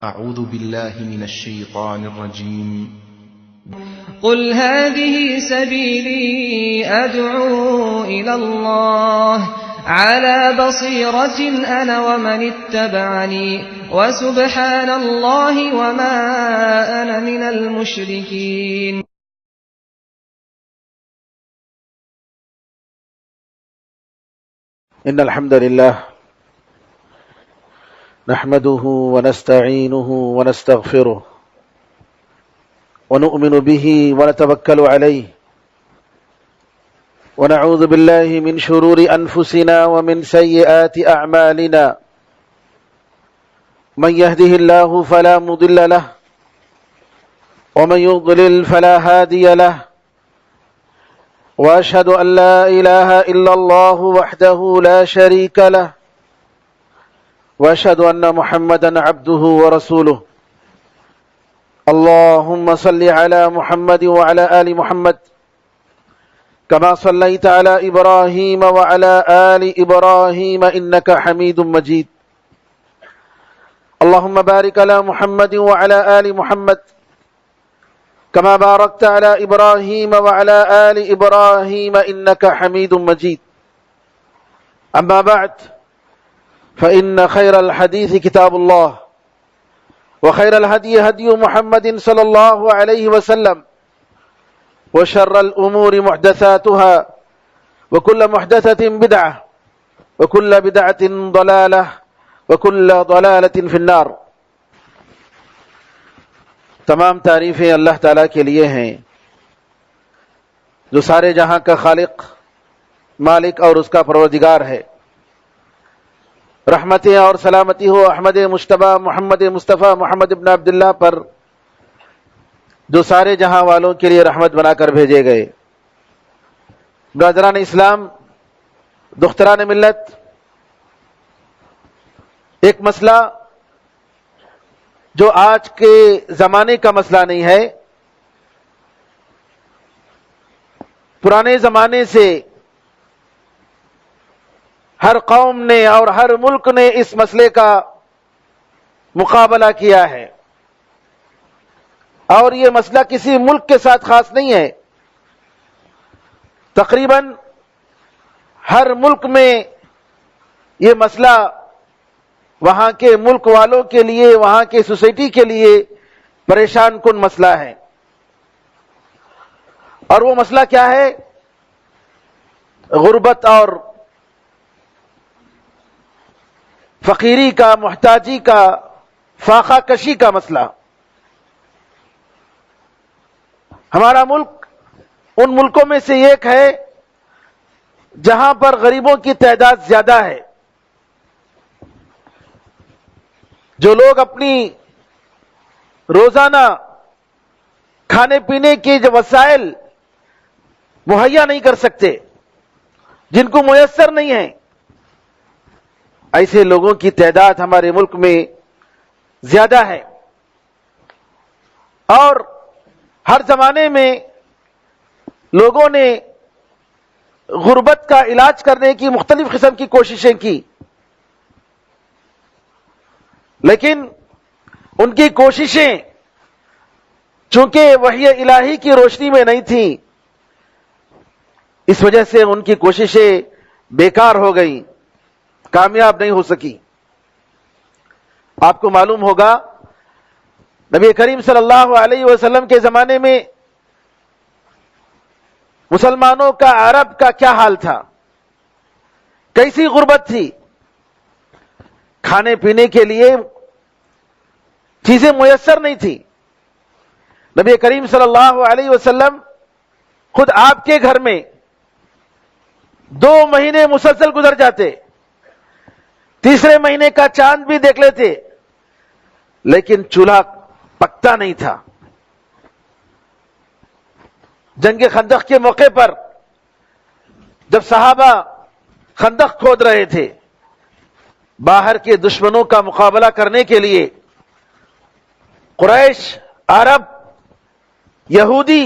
أعوذ بالله من الشيطان الرجيم. قل هذه سبيلي أدعو إلى الله على بصيرة أنا ومن اتبعني وسبحان الله وما أنا من المشركين. إن الحمد لله نحمده ونستعينه ونستغفره ونؤمن به ونتوكل عليه ونعوذ بالله من شرور أنفسنا ومن سيئات أعمالنا من يهده الله فلا مضل له ومن يضلل فلا هادي له وأشهد أن لا إله إلا الله وحده لا شريك له وأشهد أن محمدا عبده ورسوله. اللهم صل على محمد وعلى آل محمد كما صليت على إبراهيم وعلى آل إبراهيم إنك حميد مجيد. اللهم بارك على محمد وعلى آل محمد كما باركت على إبراهيم وعلى آل إبراهيم إنك حميد مجيد. أما بعد فإن خير الحديث كتاب الله وخير الهدي هدي محمد صلى الله عليه وسلم وشر الأمور محدثاتها وكل محدثة بدعة وكل بدعة ضلالة وكل ضلالة في النار. تمام تعریفیں اللہ تعالیٰ کے لیے ہیں جو سارے جہاں کا خالق، مالک اور اس کا پروردگار ہے. رحمتیں اور سلامتی ہو احمد مجتبی محمد مصطفیٰ محمد ابن عبداللہ پر جو سارے جہاں والوں کے لیے رحمت بنا کر بھیجے گئے. برادران اسلام، دختران ملت، ایک مسئلہ جو آج کے زمانے کا مسئلہ نہیں ہے، پرانے زمانے سے ہر قوم نے اور ہر ملک نے اس مسئلے کا مقابلہ کیا ہے، اور یہ مسئلہ کسی ملک کے ساتھ خاص نہیں ہے. تقریباً ہر ملک میں یہ مسئلہ وہاں کے ملک والوں کے لیے، وہاں کے سوسائٹی کے لیے پریشان کن مسئلہ ہے. اور وہ مسئلہ کیا ہے؟ غربت اور فقیری کا، محتاجی کا، فاقہ کشی کا مسئلہ. ہمارا ملک ان ملکوں میں سے ایک ہے جہاں پر غریبوں کی تعداد زیادہ ہے. جو لوگ اپنی روزانہ کھانے پینے کے جو وسائل مہیا نہیں کر سکتے، جن کو میسر نہیں ہیں، ایسے لوگوں کی تعداد ہمارے ملک میں زیادہ ہے. اور ہر زمانے میں لوگوں نے غربت کا علاج کرنے کی مختلف قسم کی کوششیں کی، لیکن ان کی کوششیں چونکہ وحی الہی کی روشنی میں نہیں تھیں، اس وجہ سے ان کی کوششیں بیکار ہو گئیں، کامیاب نہیں ہو سکی. آپ کو معلوم ہوگا نبی کریم صلی اللہ علیہ وسلم کے زمانے میں مسلمانوں کا، عرب کا کیا حال تھا، کیسی غربت تھی. کھانے پینے کے لیے چیزیں میسر نہیں تھی. نبی کریم صلی اللہ علیہ وسلم خود آپ کے گھر میں 2 مہینے مسلسل گزر جاتے، تیسرے مہینے کا چاند بھی دیکھ لیتے، لیکن چولہا پکتا نہیں تھا. جنگ خندق کے موقع پر جب صحابہ خندق کھود رہے تھے، باہر کے دشمنوں کا مقابلہ کرنے کے لیے قریش، عرب، یہودی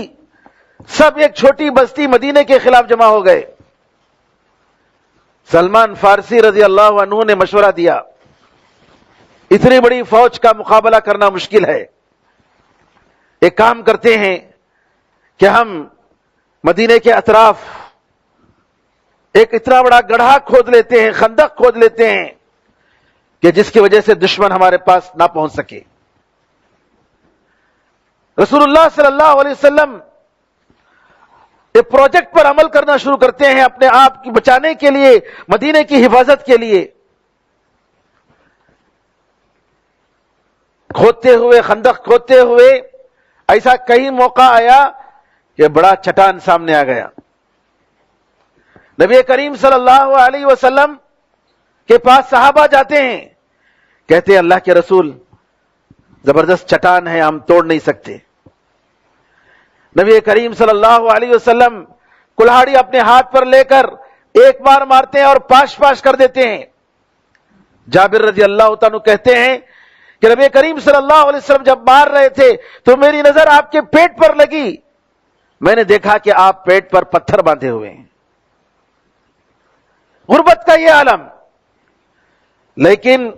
سب ایک چھوٹی بستی مدینے کے خلاف جمع ہو گئے. سلمان فارسی رضی اللہ عنہ نے مشورہ دیا اتنی بڑی فوج کا مقابلہ کرنا مشکل ہے. ایک کام کرتے ہیں کہ ہم مدینے کے اطراف ایک اتنا بڑا گڑھا کھود لیتے ہیں, خندق کھود لیتے ہیں کہ جس کی وجہ سے دشمن ہمارے پاس نہ پہنچ سکے. رسول اللہ صلی اللہ علیہ وسلم ایک پروجیکٹ پر عمل کرنا شروع کرتے ہیں اپنے آپ کی بچانے کے لیے, مدینے کی حفاظت کے لیے. کھودتے ہوئے, خندق کھودتے ہوئے ایسا کئی موقع آیا کہ بڑا چٹان سامنے آ گیا. نبی کریم صلی اللہ علیہ وسلم کے پاس صحابہ جاتے ہیں, کہتے ہیں اللہ کے رسول زبردست چٹان ہے, ہم توڑ نہیں سکتے. نبی کریم صلی اللہ علیہ وسلم کلہاڑی اپنے ہاتھ پر لے کر ایک بار مارتے ہیں اور پاش پاش کر دیتے ہیں. جابر رضی اللہ تعالیٰ کہتے ہیں کہ نبی کریم صلی اللہ علیہ وسلم جب مار رہے تھے تو میری نظر آپ کے پیٹ پر لگی, میں نے دیکھا کہ آپ پیٹ پر پتھر باندھے ہوئے ہیں. غربت کا یہ عالم. لیکن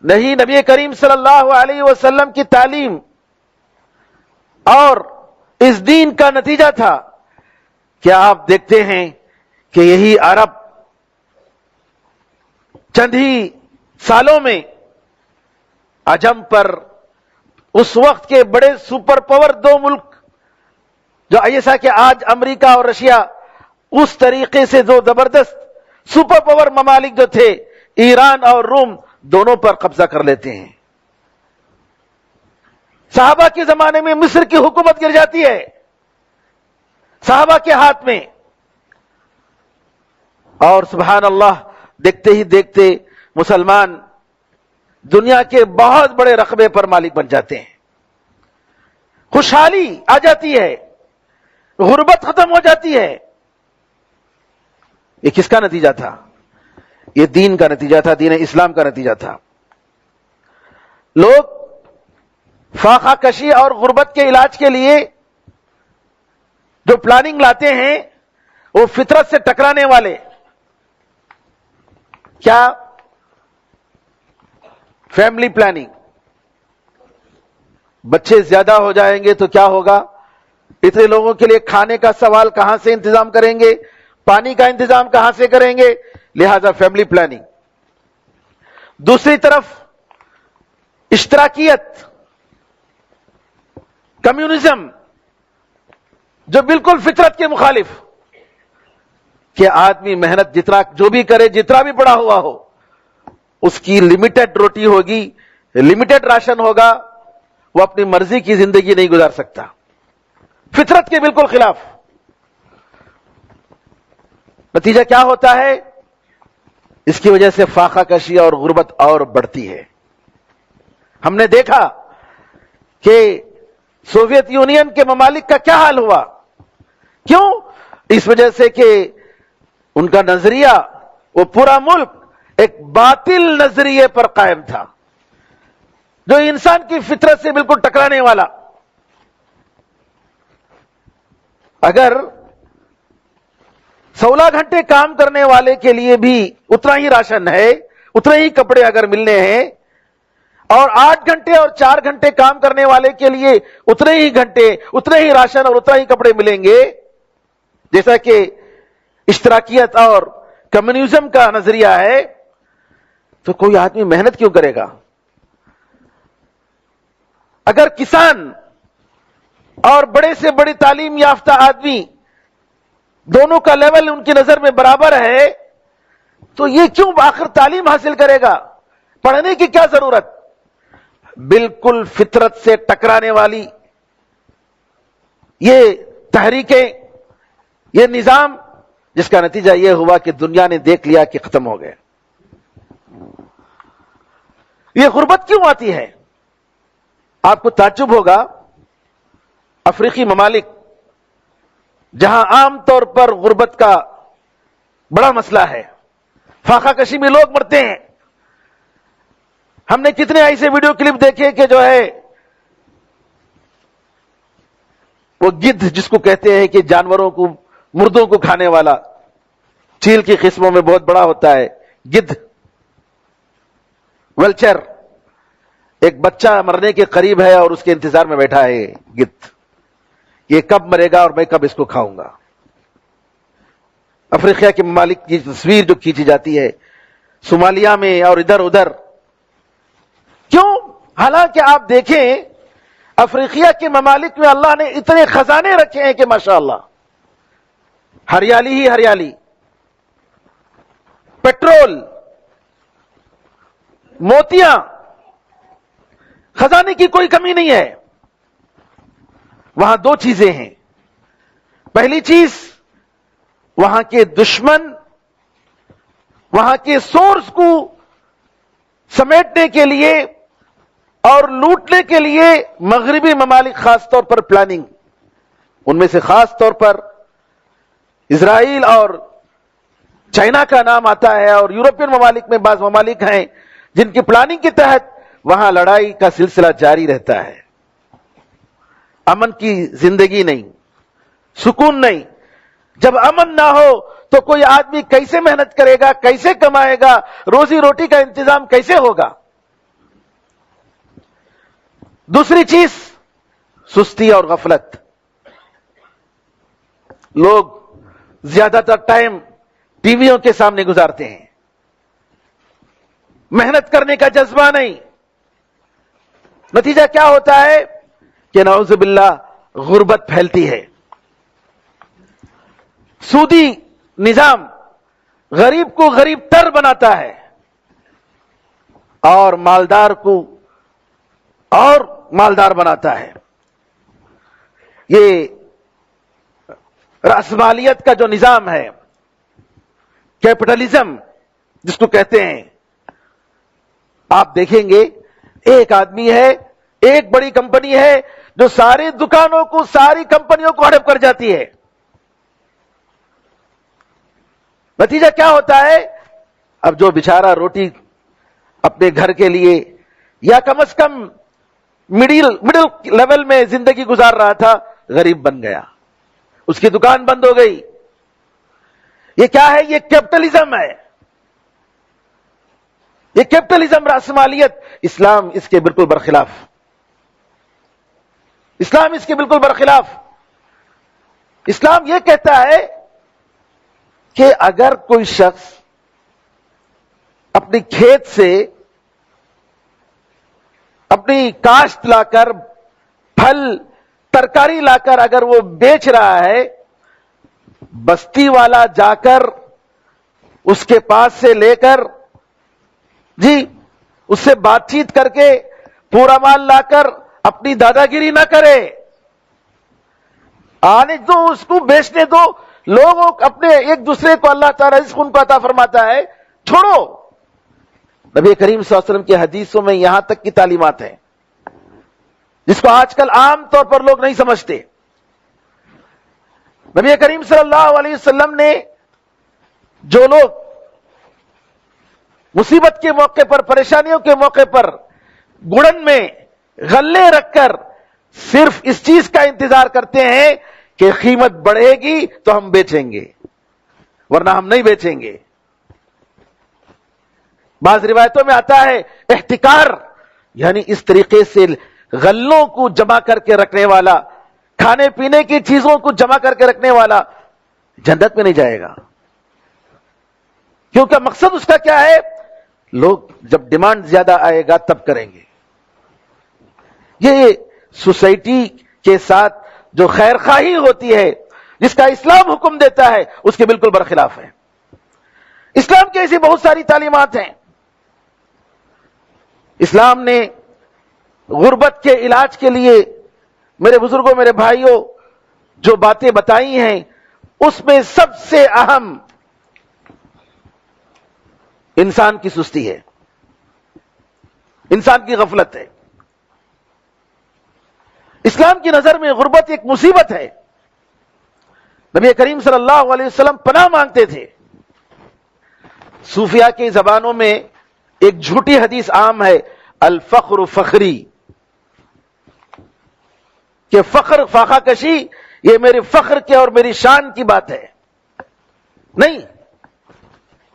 نہیں, نبی کریم صلی اللہ علیہ وسلم کی تعلیم اور اس دین کا نتیجہ تھا کہ آپ دیکھتے ہیں کہ یہی عرب چند ہی سالوں میں عجم پر اس وقت کے بڑے سپر پاور دو ملک جو ایسا کہ آج امریکہ اور رشیا, اس طریقے سے دو زبردست سپر پاور ممالک جو تھے ایران اور روم, دونوں پر قبضہ کر لیتے ہیں. صحابہ کے زمانے میں مصر کی حکومت گر جاتی ہے صحابہ کے ہاتھ میں, اور سبحان اللہ دیکھتے ہی دیکھتے مسلمان دنیا کے بہت بڑے رقبے پر مالک بن جاتے ہیں. خوشحالی آ جاتی ہے, غربت ختم ہو جاتی ہے. یہ کس کا نتیجہ تھا؟ یہ دین کا نتیجہ تھا, دین اسلام کا نتیجہ تھا. لوگ فاقہ کشی اور غربت کے علاج کے لیے جو پلاننگ لاتے ہیں وہ فطرت سے ٹکرانے والے. کیا؟ Family planning. بچے زیادہ ہو جائیں گے تو کیا ہوگا؟ اتنے لوگوں کے لیے کھانے کا سوال کہاں سے انتظام کریں گے, پانی کا انتظام کہاں سے کریں گے, لہذا فیملی پلاننگ. دوسری طرف اشتراکیت, کمیونزم, جو بالکل فطرت کے مخالف, کہ آدمی محنت جتنا جو بھی کرے, جتنا بھی پڑا ہوا ہو, اس کی لمیٹڈ روٹی ہوگی, لمیٹڈ راشن ہوگا, وہ اپنی مرضی کی زندگی نہیں گزار سکتا. فطرت کے بالکل خلاف. نتیجہ کیا ہوتا ہے؟ اس کی وجہ سے فاقہ کشی اور غربت اور بڑھتی ہے. ہم نے دیکھا کہ سوویت یونین کے ممالک کا کیا حال ہوا. کیوں؟ اس وجہ سے کہ ان کا نظریہ, وہ پورا ملک ایک باطل نظریے پر قائم تھا جو انسان کی فطرت سے بالکل ٹکرانے والا. اگر 16 گھنٹے کام کرنے والے کے لیے بھی اتنا ہی راشن ہے, اتنے ہی کپڑے اگر ملنے ہیں, اور 8 گھنٹے اور 4 گھنٹے کام کرنے والے کے لیے اتنے ہی گھنٹے, اتنے ہی راشن اور اتنا ہی کپڑے ملیں گے, جیسا کہ اشتراکیت اور کمیونزم کا نظریہ ہے, تو کوئی آدمی محنت کیوں کرے گا؟ اگر کسان اور بڑے سے بڑی تعلیم یافتہ آدمی دونوں کا لیول ان کی نظر میں برابر ہے, تو یہ کیوں آخر تعلیم حاصل کرے گا؟ پڑھنے کی کیا ضرورت؟ بالکل فطرت سے ٹکرانے والی یہ تحریکیں, یہ نظام, جس کا نتیجہ یہ ہوا کہ دنیا نے دیکھ لیا کہ ختم ہو گئے. یہ غربت کیوں آتی ہے؟ آپ کو تعجب ہوگا, افریقی ممالک جہاں عام طور پر غربت کا بڑا مسئلہ ہے, فاقہ کشی میں لوگ مرتے ہیں. ہم نے کتنے ایسے ویڈیو کلپ دیکھے کہ جو ہے وہ گدھ, جس کو کہتے ہیں کہ جانوروں کو, مردوں کو کھانے والا, چیل کی قسموں میں بہت بڑا ہوتا ہے گدھ, ولچر, ایک بچہ مرنے کے قریب ہے اور اس کے انتظار میں بیٹھا ہے گدھ، یہ کب مرے گا اور میں کب اس کو کھاؤں گا۔ افریقہ کے ممالک کی تصویر جو کھینچی جاتی ہے صومالیہ میں اور ادھر ادھر، کیوں؟ حالانکہ آپ دیکھیں افریقہ کے ممالک میں اللہ نے اتنے خزانے رکھے ہیں کہ ماشاءاللہ ہریالی ہی ہریالی، پیٹرول، موتیاں، خزانے کی کوئی کمی نہیں ہے۔ وہاں دو چیزیں ہیں، پہلی چیز وہاں کے دشمن وہاں کے سورس کو سمیٹنے کے لیے اور لوٹنے کے لیے مغربی ممالک خاص طور پر پلاننگ، ان میں سے خاص طور پر اسرائیل اور چائنا کا نام آتا ہے، اور یورپین ممالک میں بعض ممالک ہیں جن کی پلاننگ کے تحت وہاں لڑائی کا سلسلہ جاری رہتا ہے۔ امن کی زندگی نہیں، سکون نہیں۔ جب امن نہ ہو تو کوئی آدمی کیسے محنت کرے گا، کیسے کمائے گا، روزی روٹی کا انتظام کیسے ہوگا؟ دوسری چیز سستی اور غفلت، لوگ زیادہ تر ٹائم ٹی ویوں کے سامنے گزارتے ہیں، محنت کرنے کا جذبہ نہیں۔ نتیجہ کیا ہوتا ہے کہ نعوذ باللہ غربت پھیلتی ہے۔ سودی نظام غریب کو غریب تر بناتا ہے اور مالدار کو اور مالدار بناتا ہے۔ یہ رأسمالیت کا جو نظام ہے، کیپٹلزم جس کو کہتے ہیں، آپ دیکھیں گے ایک آدمی ہے، ایک بڑی کمپنی ہے جو ساری دکانوں کو، ساری کمپنیوں کو ہڑپ کر جاتی ہے۔ نتیجہ کیا ہوتا ہے؟ اب جو بیچارہ روٹی اپنے گھر کے لیے یا کم از کم مڈل لیول میں زندگی گزار رہا تھا، غریب بن گیا، اس کی دکان بند ہو گئی۔ یہ کیا ہے؟ یہ کیپٹلزم ہے، یہ کیپٹلزم، رأسمالیت۔ اسلام اس کے بالکل برخلاف، اسلام اس کے بالکل برخلاف۔ اسلام یہ کہتا ہے کہ اگر کوئی شخص اپنی کھیت سے اپنی کاشت لا کر، پھل ترکاری لا کر اگر وہ بیچ رہا ہے، بستی والا جا کر اس کے پاس سے لے کر اس سے بات چیت کر کے پورا مال لا کر اپنی دادا گیری نہ کرے، آنے دو، اس کو بیچنے دو۔ لوگوں اپنے ایک دوسرے کو اللہ تعالیٰ رزق ان کو عطا فرماتا ہے، چھوڑو۔ نبی کریم صلی اللہ علیہ وسلم کی حدیثوں میں یہاں تک کی تعلیمات ہیں جس کو آج کل عام طور پر لوگ نہیں سمجھتے۔ نبی کریم صلی اللہ علیہ وسلم نے جو لوگ مصیبت کے موقع پر، پریشانیوں کے موقع پر گڑن میں غلے رکھ کر صرف اس چیز کا انتظار کرتے ہیں کہ قیمت بڑھے گی تو ہم بیچیں گے، ورنہ ہم نہیں بیچیں گے۔ بعض روایتوں میں آتا ہے احتکار، یعنی اس طریقے سے غلوں کو جمع کر کے رکھنے والا، کھانے پینے کی چیزوں کو جمع کر کے رکھنے والا جنت میں نہیں جائے گا، کیونکہ مقصد اس کا کیا ہے؟ لوگ جب ڈیمانڈ زیادہ آئے گا تب کریں گے۔ یہ سوسائٹی کے ساتھ جو خیر خواہی ہوتی ہے، جس کا اسلام حکم دیتا ہے، اس کے بالکل برخلاف ہے۔ اسلام کی ایسی بہت ساری تعلیمات ہیں۔ اسلام نے غربت کے علاج کے لیے، میرے بزرگوں، میرے بھائیوں، جو باتیں بتائی ہیں، اس میں سب سے اہم انسان کی سستی ہے، انسان کی غفلت ہے۔ اسلام کی نظر میں غربت ایک مصیبت ہے۔ نبی کریم صلی اللہ علیہ وسلم پناہ مانگتے تھے۔ صوفیاء کی زبانوں میں ایک جھوٹی حدیث عام ہے، الفقر فخری، کہ فخر، فاقہ کشی، یہ میرے فخر کے اور میری شان کی بات ہے، نہیں،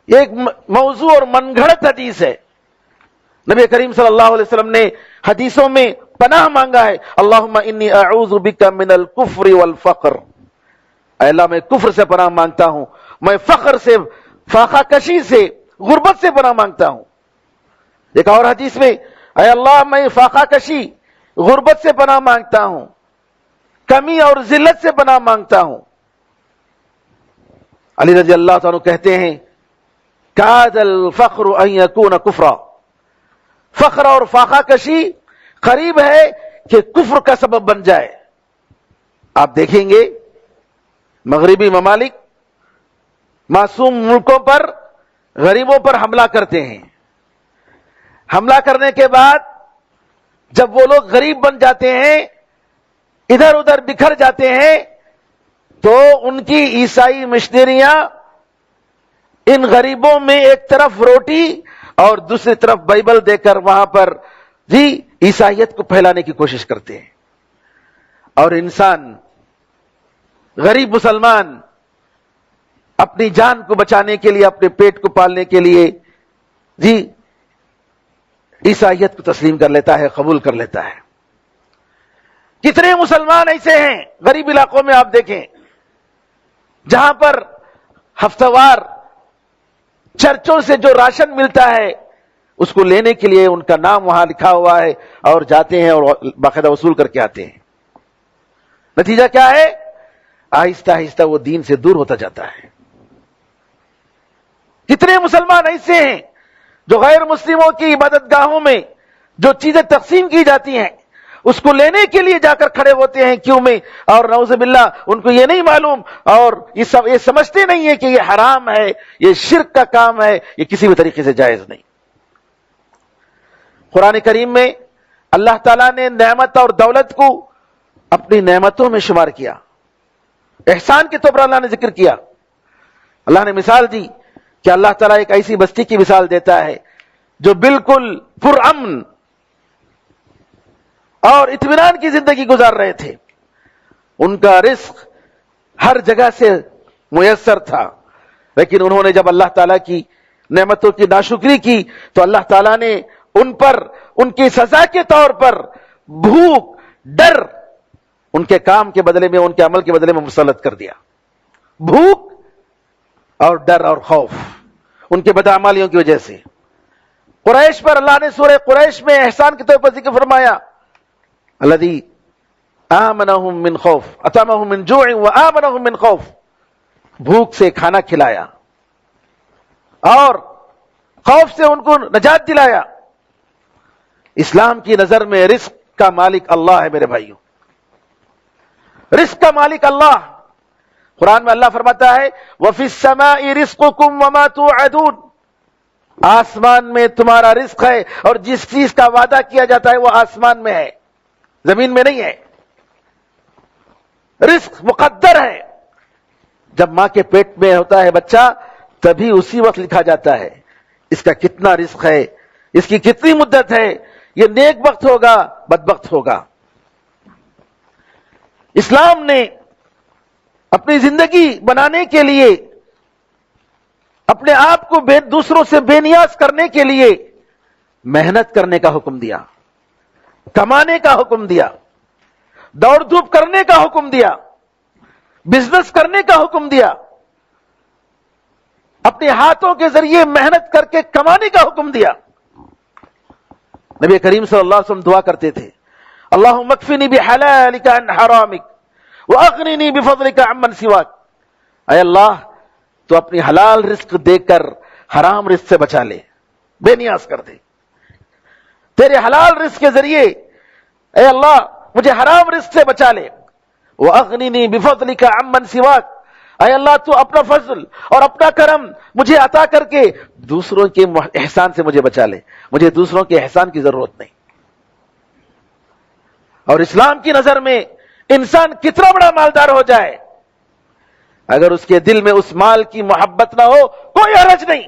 یہ ایک موضوع اور من گھڑت حدیث ہے۔ نبی کریم صلی اللہ علیہ وسلم نے حدیثوں میں پناہ مانگا ہے، اللہم انی اعوذ بک من الکفر والفقر، اے اللہ میں کفر سے پناہ مانگتا ہوں، میں فقر سے، فاقہ کشی سے، غربت سے پناہ مانگتا ہوں۔ ایک اور حدیث میں اے اللہ میں فاقہ کشی، غربت سے پناہ مانگتا ہوں، کمی اور ذلت سے پناہ مانگتا ہوں۔ علی رضی اللہ تعالیٰ کہتے ہیں کاد الفقر ان یکون کفرا، فخر اور فاقہ کشی قریب ہے کہ کفر کا سبب بن جائے۔ آپ دیکھیں گے مغربی ممالک معصوم ملکوں پر، غریبوں پر حملہ کرتے ہیں، حملہ کرنے کے بعد جب وہ لوگ غریب بن جاتے ہیں، ادھر ادھر بکھر جاتے ہیں، تو ان کی عیسائی مشنریاں ان غریبوں میں ایک طرف روٹی اور دوسری طرف بائبل دے کر وہاں پر عیسائیت کو پھیلانے کی کوشش کرتے ہیں۔ اور انسان، غریب مسلمان اپنی جان کو بچانے کے لیے، اپنے پیٹ کو پالنے کے لیے عیسائیت کو تسلیم کر لیتا ہے، قبول کر لیتا ہے۔ کتنے مسلمان ایسے ہیں غریب علاقوں میں، آپ دیکھیں جہاں پر ہفتہ وار چرچوں سے جو راشن ملتا ہے اس کو لینے کے لیے ان کا نام وہاں لکھا ہوا ہے، اور جاتے ہیں اور باقاعدہ وصول کر کے آتے ہیں۔ نتیجہ کیا ہے؟ آہستہ آہستہ وہ دین سے دور ہوتا جاتا ہے۔ کتنے مسلمان ایسے ہیں جو غیر مسلموں کی عبادت گاہوں میں جو چیزیں تقسیم کی جاتی ہیں اس کو لینے کے لیے جا کر کھڑے ہوتے ہیں کیوں میں، اور نعوذ باللہ ان کو یہ نہیں معلوم اور یہ سمجھتے نہیں ہے کہ یہ حرام ہے، یہ شرک کا کام ہے، یہ کسی بھی طریقے سے جائز نہیں۔ قرآن کریم میں اللہ تعالیٰ نے نعمت اور دولت کو اپنی نعمتوں میں شمار کیا، احسان کے طور پر اللہ نے ذکر کیا۔ اللہ نے مثال دی کہ اللہ تعالیٰ ایک ایسی بستی کی مثال دیتا ہے جو بالکل پرامن اور اطمینان کی زندگی گزار رہے تھے، ان کا رزق ہر جگہ سے میسر تھا، لیکن انہوں نے جب اللہ تعالیٰ کی نعمتوں کی ناشکری کی تو اللہ تعالیٰ نے ان پر ان کی سزا کے طور پر بھوک، ڈر ان کے کام کے بدلے میں، ان کے عمل کے بدلے میں مسلط کر دیا۔ بھوک اور ڈر اور خوف ان کے بدعمالیوں کی وجہ سے۔ قریش پر اللہ نے سورہ قریش میں احسان کے طور پر ذکر فرمایا، الذی آمنہم من خوف، اطعمہم من جوع وآمنہم من خوف، بھوک سے کھانا کھلایا اور خوف سے ان کو نجات دلایا۔ اسلام کی نظر میں رزق کا مالک اللہ ہے میرے بھائیوں، رزق کا مالک اللہ۔ قرآن میں اللہ فرماتا ہے وَفِي السَّمَاءِ رِزْقُكُمْ وَمَا تُوعَدُونَ، آسمان میں تمہارا رزق ہے اور جس چیز کا وعدہ کیا جاتا ہے وہ آسمان میں ہے، زمین میں نہیں ہے۔ رزق مقدر ہے، جب ماں کے پیٹ میں ہوتا ہے بچہ تبھی اسی وقت لکھا جاتا ہے اس کا کتنا رزق ہے، اس کی کتنی مدت ہے، یہ نیک وقت ہوگا، بدبخت ہوگا۔ اسلام نے اپنی زندگی بنانے کے لیے، اپنے آپ کو دوسروں سے بے نیاز کرنے کے لیے محنت کرنے کا حکم دیا، کمانے کا حکم دیا، دوڑ دھوپ کرنے کا حکم دیا، بزنس کرنے کا حکم دیا، اپنے ہاتھوں کے ذریعے محنت کر کے کمانے کا حکم دیا۔ نبی کریم صلی اللہ علیہ وسلم دعا کرتے تھے اللہم اکفنی بحلالک عن حرامک واغننی بفضلک عمن سواک، اے اللہ تو اپنی حلال رزق دے کر حرام رزق سے بچا لے، بے نیاز کر دے، تیرے حلال رزق کے ذریعے اے اللہ مجھے حرام رزق سے بچا لے، واغننی بفضلک عمن سواک، اے اللہ تو اپنا فضل اور اپنا کرم مجھے عطا کر کے دوسروں کے احسان سے مجھے بچا لے، مجھے دوسروں کے احسان کی ضرورت نہیں۔ اور اسلام کی نظر میں انسان کتنا بڑا مالدار ہو جائے، اگر اس کے دل میں اس مال کی محبت نہ ہو کوئی حرج نہیں،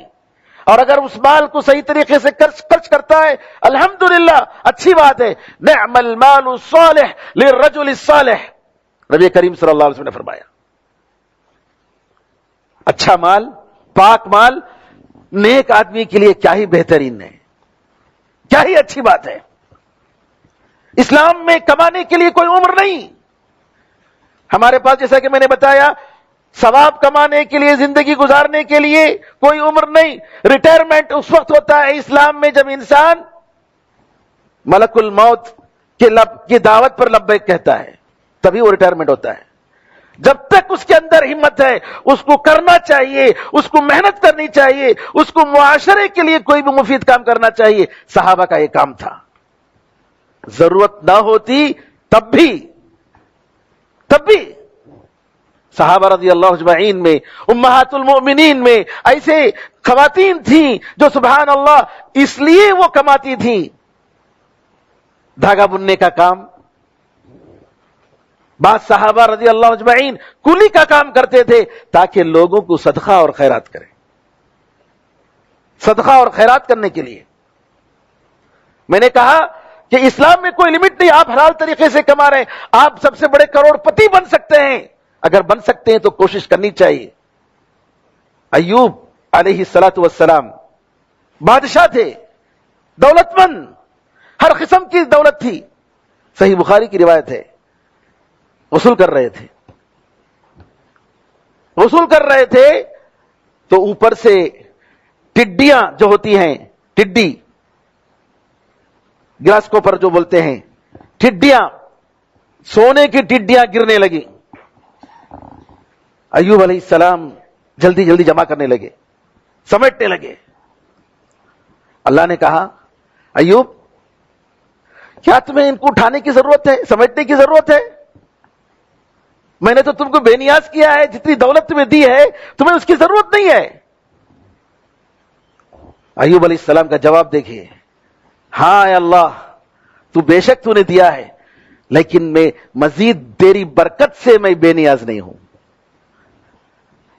اور اگر اس مال کو صحیح طریقے سے خرچ کرتا ہے الحمدللہ اچھی بات ہے، نعم المال الصالح للرجل الصالح، نبی کریم صلی اللہ علیہ وسلم نے فرمایا اچھا مال، پاک مال نیک آدمی کے لیے کیا ہی بہترین ہے، کیا ہی اچھی بات ہے۔ اسلام میں کمانے کے لیے کوئی عمر نہیں. ہمارے پاس جیسا کہ میں نے بتایا ثواب کمانے کے لیے, زندگی گزارنے کے لیے کوئی عمر نہیں. ریٹائرمنٹ اس وقت ہوتا ہے اسلام میں جب انسان ملک الموت کی دعوت پر لبیک کہتا ہے, تبھی وہ ریٹائرمنٹ ہوتا ہے. جب تک اس کے اندر ہمت ہے اس کو کرنا چاہیے, اس کو محنت کرنی چاہیے, اس کو معاشرے کے لیے کوئی بھی مفید کام کرنا چاہیے. صحابہ کا یہ کام تھا. ضرورت نہ ہوتی تب بھی صحابہ رضی اللہ اجمعین میں, امہات المؤمنین میں ایسے خواتین تھیں جو سبحان اللہ اس لیے وہ کماتی تھیں دھاگا بننے کا کام. بعض صحابہ رضی اللہ اجمعین کلی کا کام کرتے تھے تاکہ لوگوں کو صدقہ اور خیرات کریں. صدقہ اور خیرات کرنے کے لیے میں نے کہا کہ اسلام میں کوئی لمٹ نہیں. آپ حلال طریقے سے کما رہے ہیں, آپ سب سے بڑے کروڑ پتی بن سکتے ہیں. اگر بن سکتے ہیں تو کوشش کرنی چاہیے. ایوب علیہ الصلوۃ والسلام بادشاہ تھے, دولت مند, ہر قسم کی دولت تھی. صحیح بخاری کی روایت ہے, غسل کر رہے تھے تو اوپر سے ٹڈیاں جو ہوتی ہیں, ٹڈی گراس کوپر جو بولتے ہیں, ٹڈیاں, سونے کی ٹڈیاں گرنے لگی. ایوب علیہ السلام جلدی جلدی جمع کرنے لگے, سمیٹنے لگے. اللہ نے کہا ایوب کیا تمہیں ان کو اٹھانے کی ضرورت ہے, سمیٹنے کی ضرورت ہے؟ میں نے تو تم کو بے نیاز کیا ہے, جتنی دولت تمہیں دی ہے تمہیں اس کی ضرورت نہیں ہے. ایوب علیہ السلام کا جواب دیکھیے, ہاں اے اللہ تو بے شک تو نے دیا ہے, لیکن میں مزید تیری برکت سے میں بے نیاز نہیں ہوں.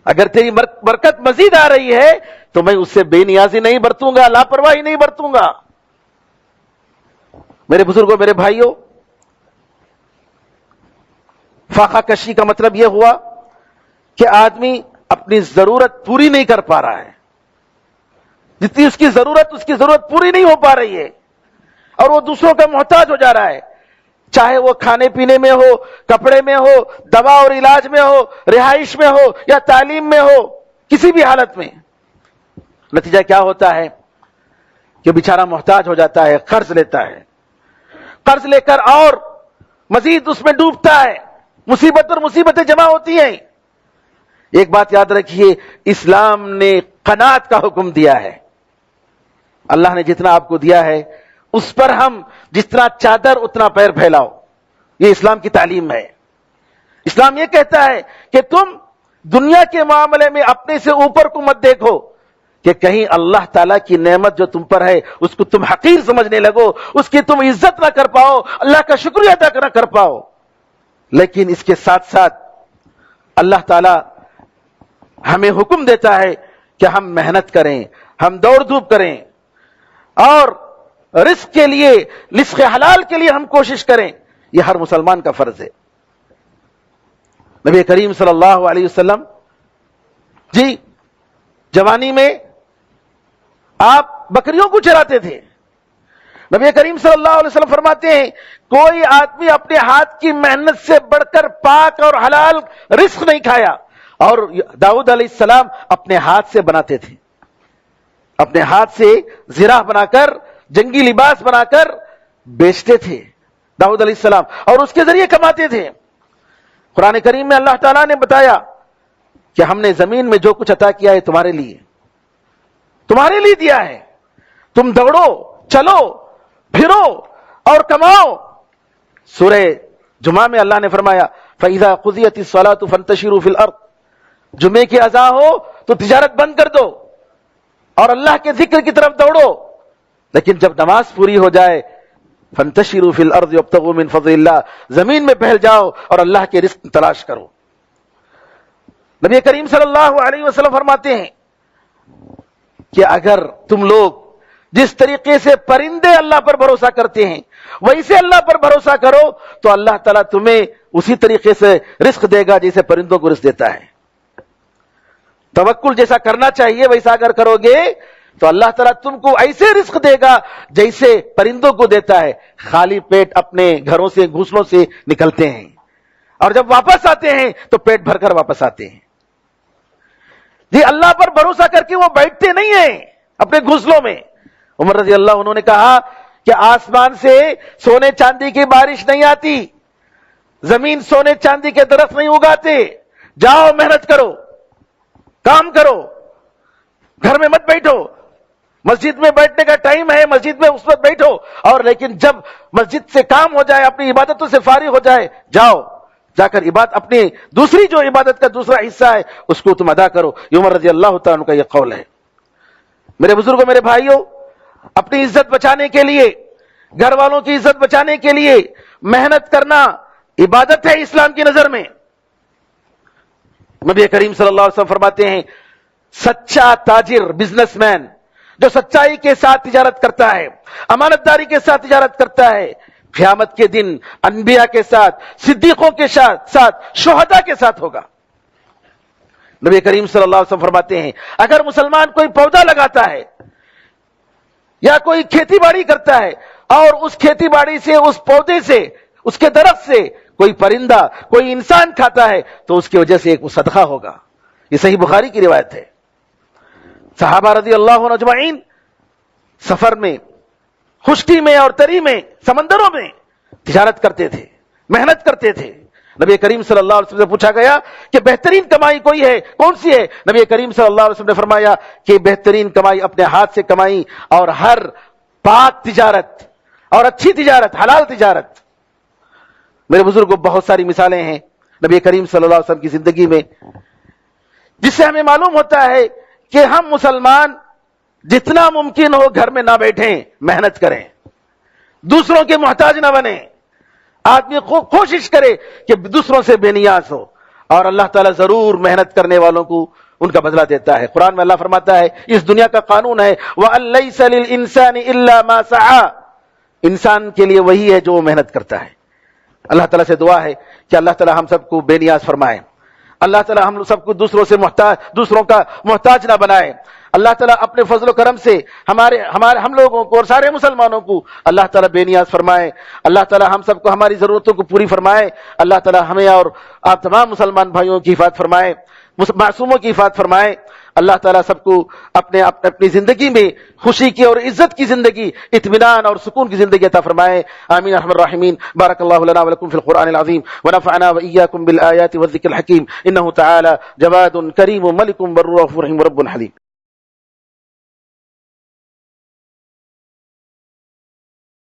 اگر تیری برکت مزید آ رہی ہے تو میں اس سے بے نیازی نہیں برتوں گا, لاپرواہی نہیں برتوں گا. میرے بزرگوں, میرے بھائیوں, فاقہ کشی کا مطلب یہ ہوا کہ آدمی اپنی ضرورت پوری نہیں کر پا رہا ہے. جتنی اس کی ضرورت پوری نہیں ہو پا رہی ہے اور وہ دوسروں کا محتاج ہو جا رہا ہے. چاہے وہ کھانے پینے میں ہو, کپڑے میں ہو, دوا اور علاج میں ہو, رہائش میں ہو یا تعلیم میں ہو, کسی بھی حالت میں. نتیجہ کیا ہوتا ہے کہ بیچارہ محتاج ہو جاتا ہے, قرض لیتا ہے, قرض لے کر اور مزید اس میں ڈوبتا ہے, مصیبت پر مصیبتیں جمع ہوتی ہیں. ایک بات یاد رکھیے, اسلام نے قناعت کا حکم دیا ہے. اللہ نے جتنا آپ کو دیا ہے اس پر ہم جتنا چادر اتنا پیر پھیلاؤ. یہ اسلام کی تعلیم ہے. اسلام یہ کہتا ہے کہ تم دنیا کے معاملے میں اپنے سے اوپر کو مت دیکھو کہ کہیں اللہ تعالیٰ کی نعمت جو تم پر ہے اس کو تم حقیر سمجھنے لگو, اس کی تم عزت نہ کر پاؤ, اللہ کا شکریہ ادا نہ کر پاؤ. لیکن اس کے ساتھ ساتھ اللہ تعالیٰ ہمیں حکم دیتا ہے کہ ہم محنت کریں, ہم دوڑ دھوپ کریں اور رزق کے لیے, رزق حلال کے لیے ہم کوشش کریں. یہ ہر مسلمان کا فرض ہے. نبی کریم صلی اللہ علیہ وسلم جی جوانی میں آپ بکریوں کو چراتے تھے. نبی کریم صلی اللہ علیہ وسلم فرماتے ہیں کوئی آدمی اپنے ہاتھ کی محنت سے بڑھ کر پاک اور حلال رزق نہیں کھایا. اور داؤد علیہ السلام اپنے ہاتھ سے بناتے تھے, اپنے ہاتھ سے زرہ بنا کر, جنگی لباس بنا کر بیچتے تھے داؤد علیہ السلام, اور اس کے ذریعے کماتے تھے. قرآن کریم میں اللہ تعالیٰ نے بتایا کہ ہم نے زمین میں جو کچھ عطا کیا ہے تمہارے لیے دیا ہے. تم دوڑو, چلو, پھرو اور کماؤ. سورہ جمعہ میں اللہ نے فرمایا فَإِذَا قُضِيَتِ الصَّلَاةُ فَانتَشِرُوا فِي الْأَرْضِ, جمعے کی اذان ہو تو تجارت بند کر دو اور اللہ کے ذکر کی طرف دوڑو. لیکن جب نماز پوری ہو جائے فَانتَشِرُوا فِي الْأَرْضِ وَابْتَغُوا مِنْ فَضْلِ اللَّهِ, زمین میں پھیل جاؤ اور اللہ کے رزق تلاش کرو. نبی کریم صلی اللہ علیہ وسلم فرماتے ہیں کہ اگر تم لوگ جس طریقے سے پرندے اللہ پر بھروسہ کرتے ہیں ویسے اللہ پر بھروسہ کرو تو اللہ تعالیٰ تمہیں اسی طریقے سے رزق دے گا جیسے پرندوں کو رزق دیتا ہے. توکل جیسا کرنا چاہیے ویسا اگر کرو گے تو اللہ تعالیٰ تم کو ایسے رزق دے گا جیسے پرندوں کو دیتا ہے، خالی پیٹ اپنے گھروں سے گھونسلوں سے نکلتے ہیں اور جب واپس آتے ہیں تو پیٹ بھر کر واپس آتے ہیں۔ جی اللہ پر بھروسہ کر کے وہ بیٹھتے نہیں ہیں اپنے گھونسلوں میں۔ عمر رضی اللہ عنہ نے کہا کہ آسمان سے سونے چاندی کی بارش نہیں آتی، زمین سونے چاندی کے درخت نہیں اگاتے، جاؤ محنت کرو، کام کرو، گھر میں مت بیٹھو، مسجد میں بیٹھنے کا ٹائم ہے، مسجد میں اس وقت بیٹھو، اور لیکن جب مسجد سے کام ہو جائے، اپنی عبادتوں سے فارغ ہو جائے، جاؤ جا کر عبادت اپنی دوسری جو عبادت کا دوسرا حصہ ہے اس کو تم ادا کرو۔ یہ عمر رضی اللہ تعالیٰ عنہ کا یہ قول ہے۔ میرے بزرگوں، میرے بھائیوں، اپنی عزت بچانے کے لیے، گھر والوں کی عزت بچانے کے لیے محنت کرنا عبادت ہے اسلام کی نظر میں۔ نبی کریم صلی اللہ علیہ وسلم فرماتے ہیں سچا تاجر، بزنس مین جو سچائی کے ساتھ تجارت کرتا ہے، امانت داری کے ساتھ تجارت کرتا ہے، قیامت کے دن انبیاء کے ساتھ، صدیقوں کے ساتھ، شہداء کے ساتھ ہوگا۔ نبی کریم صلی اللہ علیہ وسلم فرماتے ہیں اگر مسلمان کوئی پودا لگاتا ہے یا کوئی کھیتی باڑی کرتا ہے اور اس کھیتی باڑی سے، اس پودے سے، اس کے درخت سے کوئی پرندہ، کوئی انسان کھاتا ہے تو اس کی وجہ سے ایک صدقہ ہوگا۔ یہ صحیح بخاری کی روایت ہے۔ صحابہ رضی اللہ عنہ اجمعین سفر میں، خشکی میں اور تری میں، سمندروں میں تجارت کرتے تھے، محنت کرتے تھے۔ نبی کریم صلی اللہ علیہ وسلم سے پوچھا گیا کہ بہترین کمائی کوئی ہے، کون سی ہے؟ نبی کریم صلی اللہ علیہ وسلم نے فرمایا کہ بہترین کمائی اپنے ہاتھ سے کمائی اور ہر پاک تجارت اور اچھی تجارت، حلال تجارت۔ میرے بزرگوں، بہت ساری مثالیں ہیں نبی کریم صلی اللہ علیہ وسلم کی زندگی میں جس سے ہمیں معلوم ہوتا ہے کہ ہم مسلمان جتنا ممکن ہو گھر میں نہ بیٹھیں، محنت کریں، دوسروں کے محتاج نہ بنیں۔ آدمی کوشش کرے کہ دوسروں سے بے نیاز ہو، اور اللہ تعالیٰ ضرور محنت کرنے والوں کو ان کا بدلہ دیتا ہے۔ قرآن میں اللہ فرماتا ہے، اس دنیا کا قانون ہے وَأَن لَيْسَ لِلْإِنسَانِ إِلَّا مَا سَعَى، انسان کے لیے وہی ہے جو وہ محنت کرتا ہے۔ اللہ تعالیٰ سے دعا ہے کہ اللہ تعالیٰ ہم سب کو بے نیاز فرمائے، اللہ تعالیٰ ہم سب کو دوسروں کا محتاج نہ بنائے۔ اللہ تعالیٰ اپنے فضل و کرم سے ہم لوگوں کو اور سارے مسلمانوں کو اللہ تعالیٰ بے نیاز فرمائے۔ اللہ تعالیٰ ہم سب کو ہماری ضرورتوں کو پوری فرمائے۔ اللہ تعالیٰ ہمیں اور آپ تمام مسلمان بھائیوں کی حفاظت فرمائے، معصوموں کی حفاظت فرمائے۔ اللہ تعالیٰ سب کو اپنی زندگی میں خوشی کی اور عزت کی زندگی، اطمینان اور سکون کی زندگی عطا فرمائے۔ آمین ارحم الراحمین۔ بارک اللہ لنا ولکم فی القرآن العظیم ونفعنا وإياكم بالآیات والذکر الحکیم، انہ تعالی جواد کریم ملک بر رؤوف رحیم رب حلیم۔